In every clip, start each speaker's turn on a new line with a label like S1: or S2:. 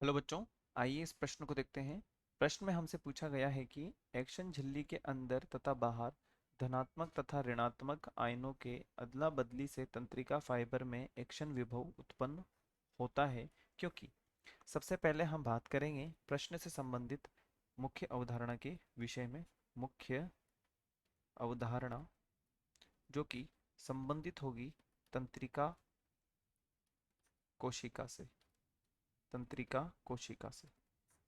S1: Hello बच्चों, आइए इस प्रश्न को देखते हैं। प्रश्न में हमसे पूछा गया है कि एक्शन झिल्ली के अंदर तथा बाहर धनात्मक तथा ऋणात्मक आयनों के अदला बदली से तंत्रिका फाइबर में एक्शन विभव उत्पन्न होता है क्योंकि। सबसे पहले हम बात करेंगे प्रश्न से संबंधित मुख्य अवधारणा के विषय में। मुख्य अवधारणा जो कि संबंधित होगी तंत्रिका कोशिका से। तंत्रिका कोशिका से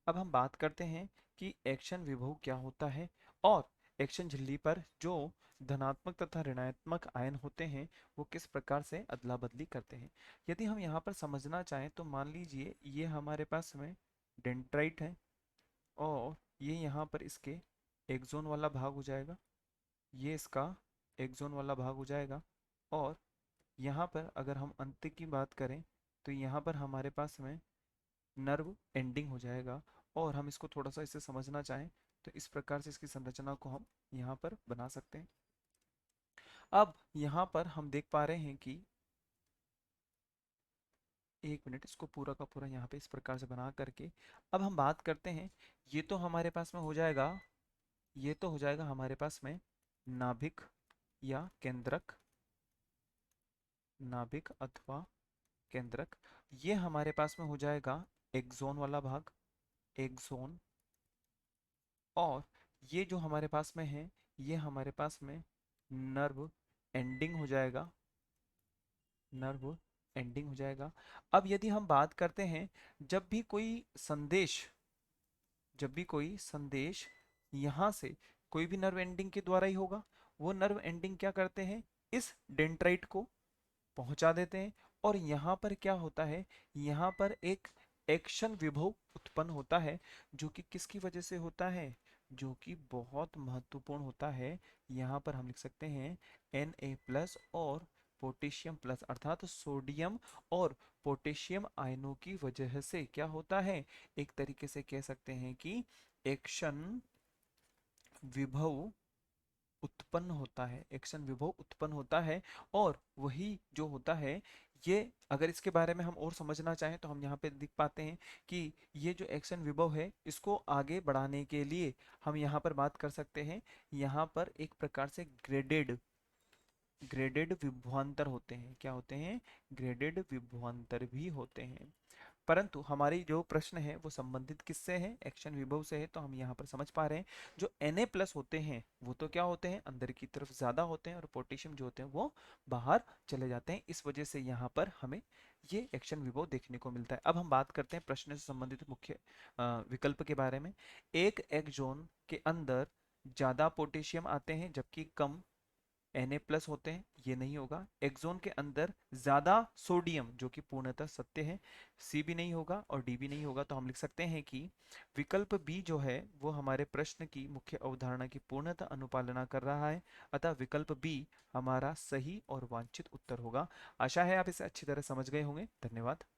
S1: अब हम बात करते हैं कि एक्शन विभव क्या होता है और एक्शन झिल्ली पर जो धनात्मक तथा ऋणात्मक आयन होते हैं वो किस प्रकार से अदला बदली करते हैं। यदि हम यहाँ पर समझना चाहें तो मान लीजिए ये हमारे पास में डेंड्राइट है और ये यहाँ पर इसके एक्सोन वाला भाग हो जाएगा। ये इसका एक्सोन वाला भाग हो जाएगा और यहाँ पर अगर हम अंत की बात करें तो यहाँ पर हमारे पास में नर्व एंडिंग हो जाएगा। और हम इसको थोड़ा सा इसे समझना चाहें तो इस प्रकार से इसकी संरचना को हम यहाँ पर बना सकते हैं। अब यहाँ पर हम देख पा रहे हैं कि एक मिनट, इसको पूरा का पूरा यहाँ पे इस प्रकार से बना करके अब हम बात करते हैं। ये तो हमारे पास में हो जाएगा, ये तो हो जाएगा हमारे पास में नाभिक या केंद्रक, नाभिक अथवा केंद्रक। ये हमारे पास में हो जाएगा एक्सोन वाला भाग, एक्सोन। और ये जो हमारे पास में है ये हमारे पास में नर्व एंडिंग हो जाएगा, नर्व एंडिंग हो जाएगा। अब यदि हम बात करते हैं, जब भी कोई संदेश, जब भी कोई संदेश यहाँ से कोई भी नर्व एंडिंग के द्वारा ही होगा, वो नर्व एंडिंग क्या करते हैं, इस डेंड्राइट को पहुंचा देते हैं। और यहाँ पर क्या होता है, यहाँ पर एक एक्शन विभव उत्पन्न होता है जो कि किसकी वजह से होता है, जो कि बहुत महत्वपूर्ण होता है। यहाँ पर हम लिख सकते हैं Na+ और पोटेशियम प्लस, अर्थात सोडियम और पोटेशियम आयनों की वजह से क्या होता है, एक तरीके से कह सकते हैं कि एक्शन विभव उत्पन्न होता है, एक्शन विभव उत्पन्न होता है। और वही जो होता है, ये अगर इसके बारे में हम और समझना चाहें तो हम यहाँ पे देख पाते हैं कि ये जो एक्शन विभव है इसको आगे बढ़ाने के लिए हम यहाँ पर बात कर सकते हैं। यहाँ पर एक प्रकार से ग्रेडेड ग्रेडेड विभवांतर होते हैं। क्या होते हैं, ग्रेडेड विभवांतर भी होते हैं। परंतु हमारी जो प्रश्न है वो संबंधित किससे है, एक्शन विभव से है। तो हम यहाँ पर समझ पा रहे हैं जो Na+ होते हैं वो तो क्या होते हैं, अंदर की तरफ ज्यादा होते हैं और पोटेशियम जो होते हैं वो बाहर चले जाते हैं। इस वजह से यहाँ पर हमें ये एक्शन विभव देखने को मिलता है। अब हम बात करते हैं प्रश्न से संबंधित मुख्य विकल्प के बारे में। एक एक्सोन के अंदर ज्यादा पोटेशियम आते हैं जबकि कम Na+ होते हैं, ये नहीं होगा। एक्सोन के अंदर ज्यादा सोडियम, जो कि पूर्णतः सत्य है, सी भी नहीं होगा और डी भी नहीं होगा। तो हम लिख सकते हैं कि विकल्प बी जो है वो हमारे प्रश्न की मुख्य अवधारणा की पूर्णतः अनुपालना कर रहा है। अतः विकल्प बी हमारा सही और वांछित उत्तर होगा। आशा है आप इसे अच्छी तरह समझ गए होंगे। धन्यवाद।